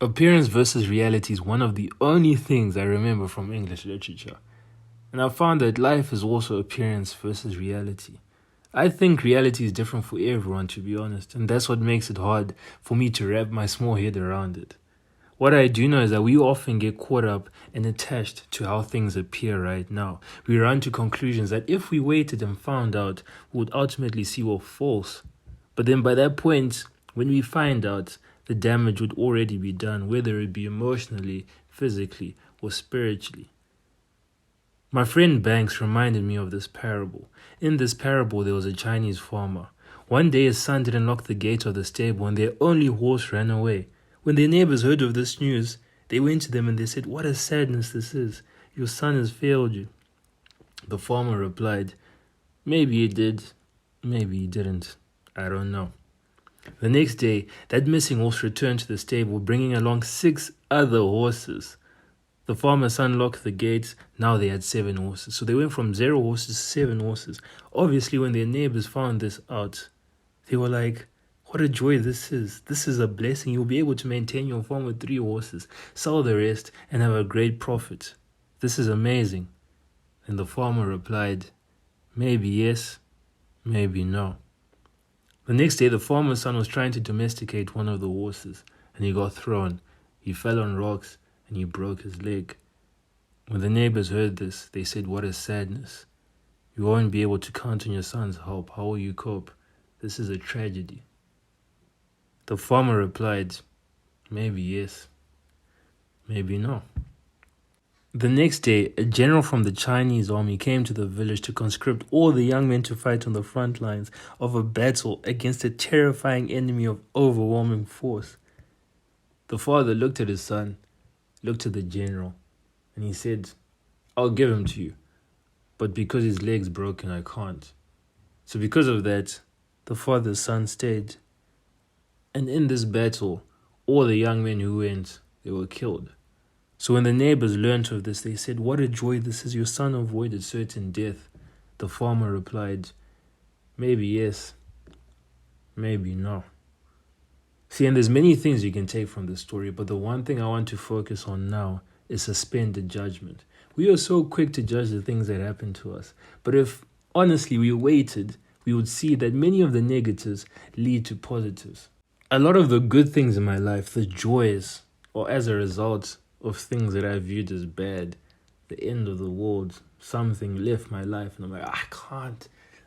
Appearance versus reality is one of the only things I remember from English literature. And I found that life is also appearance versus reality. I think reality is different for everyone, to be honest, and that's what makes it hard for me to wrap my small head around it. What I do know is that we often get caught up and attached to how things appear right now. We run to conclusions that if we waited and found out, we would ultimately see were false. But then by that point, when we find out, the damage would already be done, whether it be emotionally, physically, or spiritually. My friend Banks reminded me of this parable. In this parable, there was a Chinese farmer. One day, his son didn't lock the gate of the stable, and their only horse ran away. When their neighbors heard of this news, they went to them and they said, "What a sadness this is. Your son has failed you." The farmer replied, "Maybe he did, maybe he didn't. I don't know." The next day, that missing horse returned to the stable, bringing along 6 other horses. The farmers unlocked the gates. Now they had 7 horses. So they went from 0 horses to 7 horses. Obviously, when their neighbors found this out, they were like, "What a joy this is. This is a blessing. You'll be able to maintain your farm with 3 horses, sell the rest, and have a great profit. This is amazing." And the farmer replied, "Maybe yes, maybe no." The next day, the farmer's son was trying to domesticate one of the horses, and he got thrown. He fell on rocks, and he broke his leg. When the neighbors heard this, they said, "What a sadness. You won't be able to count on your son's help. How will you cope? This is a tragedy." The farmer replied, "Maybe yes, maybe no." The next day, a general from the Chinese army came to the village to conscript all the young men to fight on the front lines of a battle against a terrifying enemy of overwhelming force. The father looked at his son, looked at the general, and he said, "I'll give him to you, but because his leg's broken, I can't." So because of that, the father's son stayed. And in this battle, all the young men who went, they were killed. So when the neighbors learnt of this, they said, "What a joy this is. Your son avoided certain death." The farmer replied, "Maybe yes, maybe no." See, and there's many things you can take from this story, but the one thing I want to focus on now is suspended judgment. We are so quick to judge the things that happen to us. But if, honestly, we waited, we would see that many of the negatives lead to positives. A lot of the good things in my life, the joys, or as a result of things that I viewed as bad, the end of the world, something left my life, and I'm like,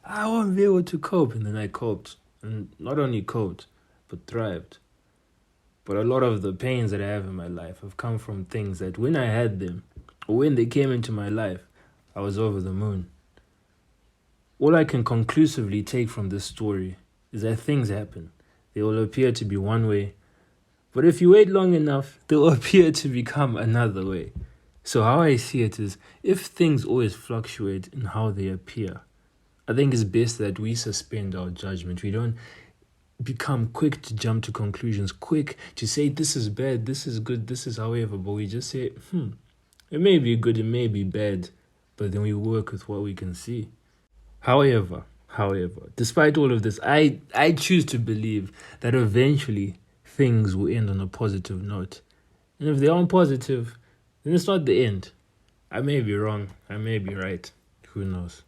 I won't be able to cope. And then I coped, and not only coped, but thrived. But a lot of the pains that I have in my life have come from things that when I had them, or when they came into my life, I was over the moon. All I can conclusively take from this story is that things happen. They will appear to be one way, but if you wait long enough, they'll appear to become another way. So how I see it is, if things always fluctuate in how they appear, I think it's best that we suspend our judgment. We don't become quick to jump to conclusions, quick to say this is bad, this is good, this is however, but we just say, it may be good, it may be bad, but then we work with what we can see. However, despite all of this, I choose to believe that eventually things will end on a positive note. And if they aren't positive, then it's not the end. I may be wrong, I may be right, who knows.